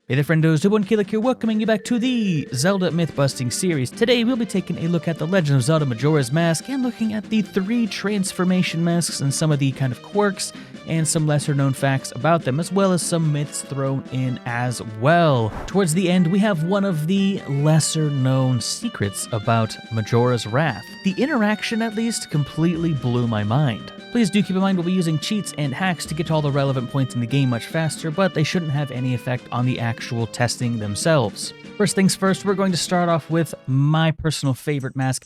Hey there friendos, Newbornkilik here, welcoming you back to the Zelda Mythbusting series. Today we'll be taking a look at the Legend of Zelda Majora's Mask and looking at the 3 transformation masks and some of the kind of quirks and some lesser known facts about them, as well as some myths thrown in as well. Towards the end, we have one of the lesser known secrets about Majora's Wrath. The interaction, at least, completely blew my mind. Please do keep in mind we'll be using cheats and hacks to get to all the relevant points in the game much faster, but they shouldn't have any effect on the actual testing themselves. First things first, we're going to start off with my personal favorite mask.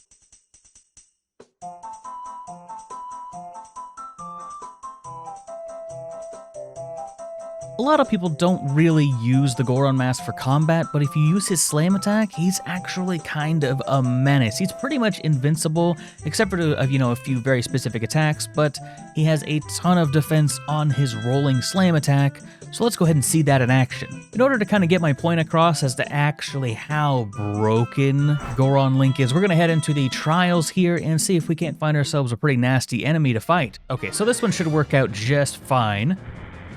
A lot of people don't really use the Goron Mask for combat, but if you use his slam attack, he's actually kind of a menace. He's pretty much invincible, except for a few very specific attacks, but he has a ton of defense on his rolling slam attack, so let's go ahead and see that in action. In order to kind of get my point across as to actually how broken Goron Link is, we're going to head into the trials here and see if we can't find ourselves a pretty nasty enemy to fight. Okay, so this one should work out just fine.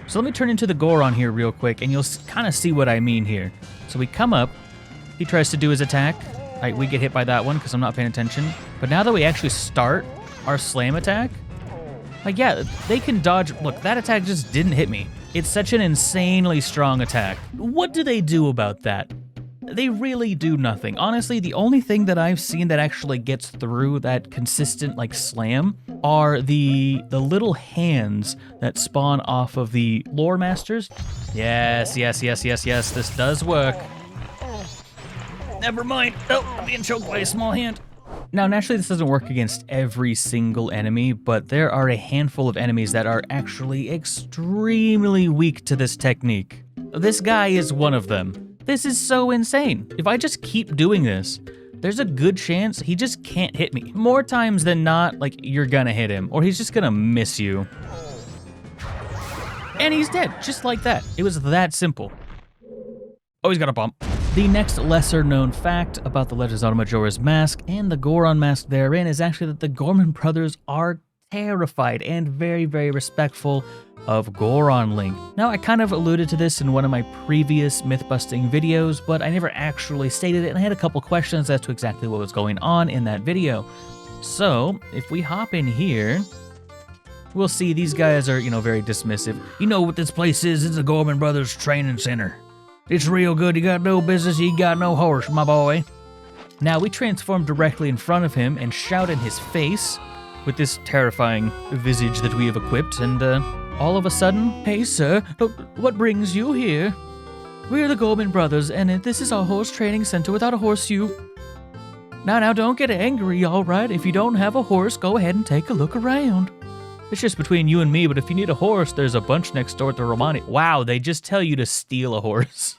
So let me turn into the Goron here real quick, and you'll kind of see what I mean here. So we come up, he tries to do his attack. We get hit by that one because I'm not paying attention. But now that we actually start our slam attack, yeah, they can dodge. Look, that attack just didn't hit me. It's such an insanely strong attack. What do they do about that? They really do nothing. Honestly, the only thing that I've seen that actually gets through that consistent slam are the little hands that spawn off of the lore masters. Yes, this does work. Never mind. Oh, I'm being choked by a small hand. Now, naturally, this doesn't work against every single enemy, but there are a handful of enemies that are actually extremely weak to this technique. This guy is one of them. This is so insane. If I just keep doing this, there's a good chance he just can't hit me. More times than not, you're gonna hit him, or he's just gonna miss you. And he's dead, just like that. It was that simple. Oh, he's got a bump. The next lesser known fact about the Legend of Zelda Majora's Mask and the Goron Mask therein is actually that the Gorman brothers are terrified and very, very respectful of Goron Link. Now, I kind of alluded to this in one of my previous myth-busting videos, but I never actually stated it, and I had a couple questions as to exactly what was going on in that video. So, if we hop in here, we'll see these guys are, very dismissive. You know what this place is? It's the Gorman Brothers Training Center. It's real good. You got no business. You got no horse, my boy. Now, we transform directly in front of him and shout in his face with this terrifying visage that we have equipped, and all of a sudden, "Hey sir, what brings you here? We're the Gorman Brothers, and this is our horse training center. Without a horse, you..." Now, don't get angry, alright? If you don't have a horse, go ahead and take a look around. It's just between you and me, but if you need a horse, there's a bunch next door at the Romani. Wow, they just tell you to steal a horse.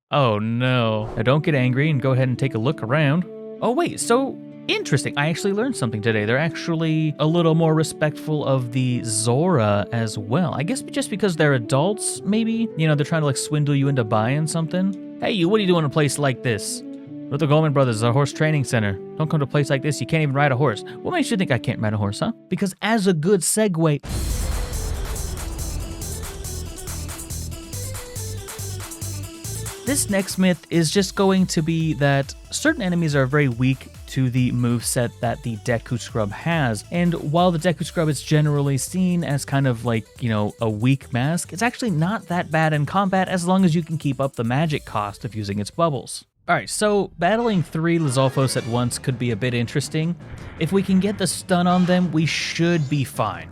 Oh no. Now don't get angry and go ahead and take a look around. Oh wait, so interesting. I actually learned something today. They're actually a little more respectful of the Zora as well. I guess just because they're adults, maybe? They're trying to swindle you into buying something. Hey, you, what are you doing in a place like this? We're the Gorman Brothers, a horse training center. Don't come to a place like this. You can't even ride a horse. What makes you think I can't ride a horse, huh? Because as a good segue, this next myth is just going to be that certain enemies are very weak to the moveset that the Deku Scrub has. And while the Deku Scrub is generally seen as kind of a weak mask, it's actually not that bad in combat as long as you can keep up the magic cost of using its bubbles. Alright, so battling 3 Lizalfos at once could be a bit interesting. If we can get the stun on them, we should be fine.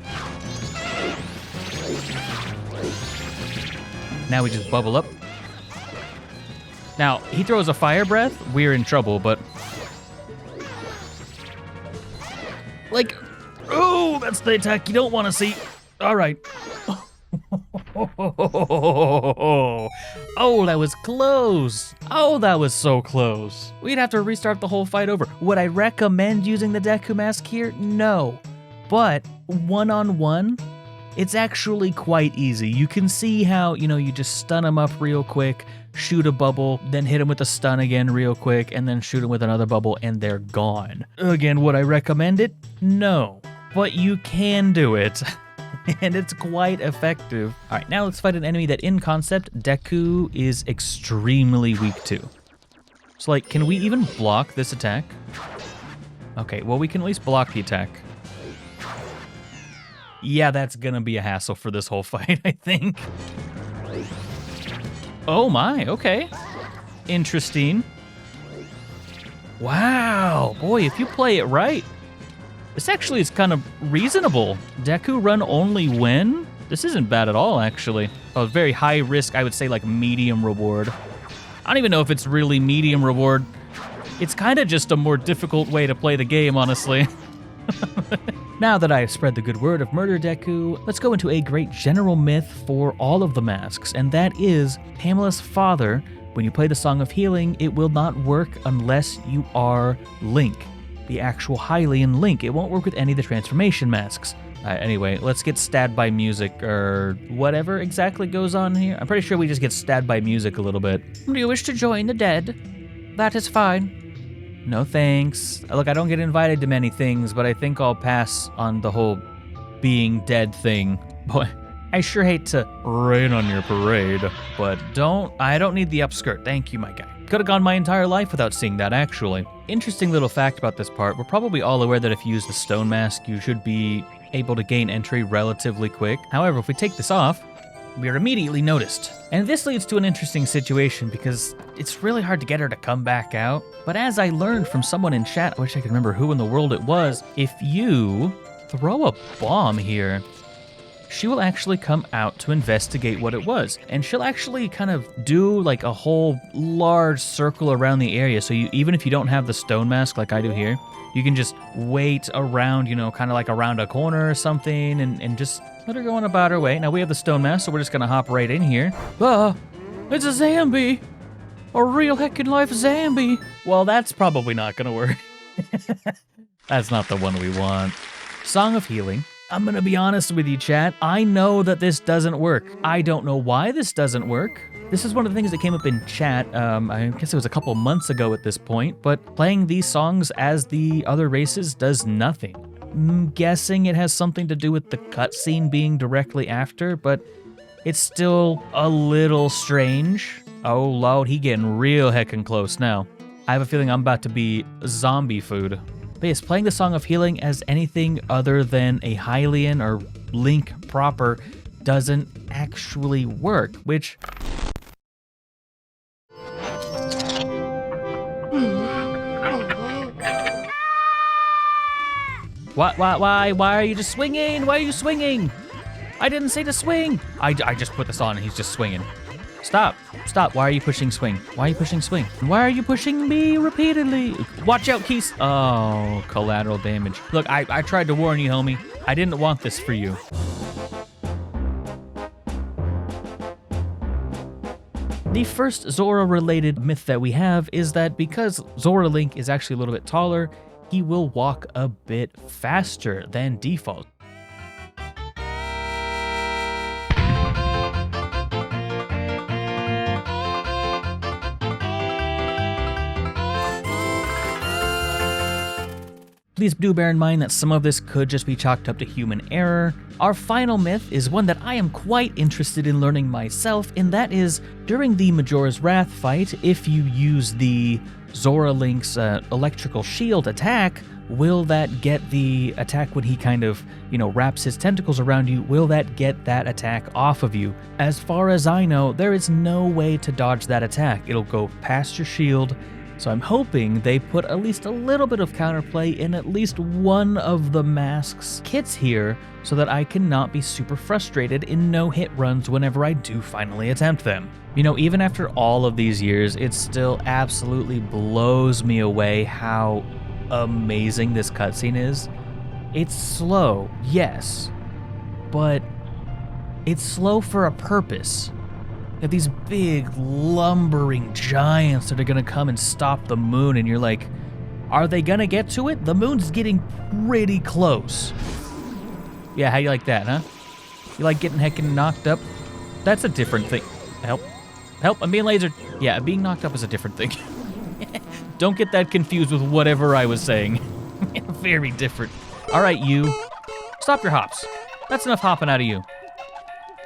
Now we just bubble up. Now, he throws a fire breath, we're in trouble, but... oh, that's the attack you don't want to see. All right. Oh, that was close. Oh, that was so close. We'd have to restart the whole fight over. Would I recommend using the Deku Mask here? No. But one-on-one, it's actually quite easy. You can see how, you just stun him up real quick, shoot a bubble, then hit him with a stun again real quick, and then shoot him with another bubble, and they're gone. Again, would I recommend it? No. But you can do it. and it's quite effective. All right, now let's fight an enemy that in concept, Deku is extremely weak to. So like, can we even block this attack? Okay, well we can at least block the attack. Yeah, that's gonna be a hassle for this whole fight, I think. Oh my, okay. Interesting. Wow, boy, if you play it right, this actually is kind of reasonable. Deku run only when? This isn't bad at all, actually. Oh, very high risk, I would say like medium reward. I don't even know if it's really medium reward. It's kind of just a more difficult way to play the game, honestly. Now that I have spread the good word of Murder Deku, let's go into a great general myth for all of the masks, and that is Pamela's father. When you play the Song of Healing, it will not work unless you are Link, the actual Hylian Link. It won't work with any of the transformation masks. Anyway, let's get stabbed by music, or whatever exactly goes on here. I'm pretty sure we just get stabbed by music a little bit. Do you wish to join the dead? That is fine. No thanks. Look, I don't get invited to many things, but I think I'll pass on the whole being dead thing. Boy, I sure hate to rain on your parade, but I don't need the upskirt. Thank you, my guy. Could have gone my entire life without seeing that, actually. Interesting little fact about this part, we're probably all aware that if you use the stone mask, you should be able to gain entry relatively quick. However, if we take this off, we are immediately noticed. And this leads to an interesting situation because it's really hard to get her to come back out. But as I learned from someone in chat, I wish I could remember who in the world it was, if you throw a bomb here, she will actually come out to investigate what it was. And she'll actually kind of do like a whole large circle around the area. So even if you don't have the stone mask like I do here, you can just wait around, you know, kind of like around a corner or something and just let her go on about her way. Now we have the stone mask, so we're just gonna hop right in here. It's a zombie. A real heckin' life zombie. Well, that's probably not gonna work. That's not the one we want. Song of Healing. I'm gonna be honest with you, chat. I know that this doesn't work. I don't know why this doesn't work. This is one of the things that came up in chat, I guess it was a couple months ago at this point, but playing these songs as the other races does nothing. I'm guessing it has something to do with the cutscene being directly after, but it's still a little strange. Oh Lord, he getting real heckin' close now. I have a feeling I'm about to be zombie food. But yes, playing the Song of Healing as anything other than a Hylian or Link proper doesn't actually work, which... Why are you just swinging? Why are you swinging? I didn't say to swing. I just put this on and he's just swinging. Stop. Why are you pushing swing? Why are you pushing swing? Why are you pushing me repeatedly? Watch out, Keys. Oh, collateral damage. Look, I tried to warn you, homie. I didn't want this for you. The first Zora-related myth that we have is that because Zora Link is actually a little bit taller, he will walk a bit faster than default. Please do bear in mind that some of this could just be chalked up to human error. Our final myth is one that I am quite interested in learning myself, and that is, during the Majora's Wrath fight, if you use the Zora Link's electrical shield attack, will that get the attack when he kind of, wraps his tentacles around you, will that get that attack off of you? As far as I know, there is no way to dodge that attack. It'll go past your shield. So I'm hoping they put at least a little bit of counterplay in at least one of the Mask's kits here so that I cannot be super frustrated in no-hit runs whenever I do finally attempt them. Even after all of these years, it still absolutely blows me away how amazing this cutscene is. It's slow, yes, but it's slow for a purpose. You have these big, lumbering giants that are gonna come and stop the moon, and you're like, are they gonna get to it? The moon's getting pretty close. Yeah, how you like that, huh? You like getting heckin' knocked up? That's a different thing. Help, I'm being lasered. Yeah, being knocked up is a different thing. Don't get that confused with whatever I was saying. Very different. All right, you. Stop your hops. That's enough hopping out of you.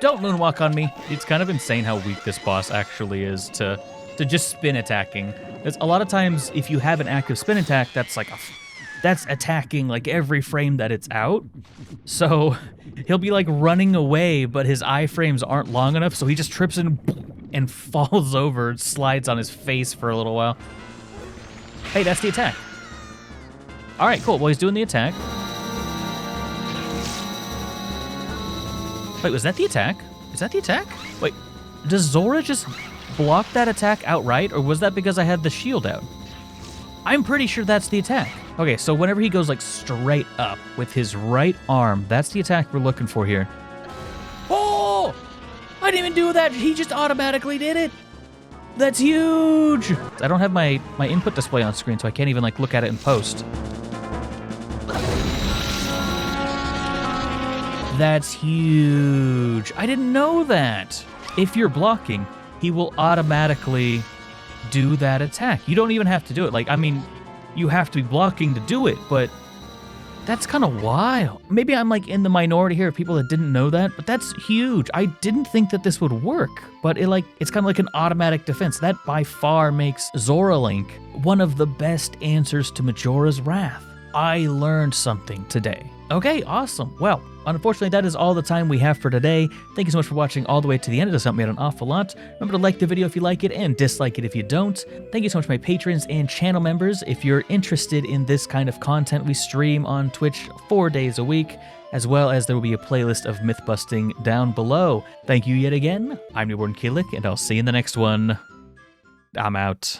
Don't moonwalk on me. It's kind of insane how weak this boss actually is to just spin attacking. There's a lot of times if you have an active spin attack, that's attacking like every frame that it's out. So he'll be like running away, but his iframes aren't long enough, so he just trips and falls over, slides on his face for a little while. Hey, that's the attack. All right, cool. Well, he's doing the attack. Wait, was that the attack? Is that the attack? Wait, does Zora just block that attack outright, or was that because I had the shield out? I'm pretty sure that's the attack. Okay, so whenever he goes like straight up with his right arm, that's the attack we're looking for here. Oh! I didn't even do that. He just automatically did it. That's huge. I don't have my input display on screen, so I can't even like look at it in post. That's huge. I didn't know that. If you're blocking, he will automatically do that attack. You don't even have to do it. Like, I mean, you have to be blocking to do it, but that's kind of wild. Maybe I'm like in the minority here of people that didn't know that, but that's huge. I didn't think that this would work, but it's kind of like an automatic defense. That by far makes Zora Link one of the best answers to Majora's Wrath. I learned something today. Okay, awesome. Well, unfortunately, that is all the time we have for today. Thank you so much for watching all the way to the end. It does help me out an awful lot. Remember to like the video if you like it and dislike it if you don't. Thank you so much to my patrons and channel members. If you're interested in this kind of content, we stream on Twitch 4 days a week, as well as there will be a playlist of myth busting down below. Thank you yet again. I'm Newbornkilik, and I'll see you in the next one. I'm out.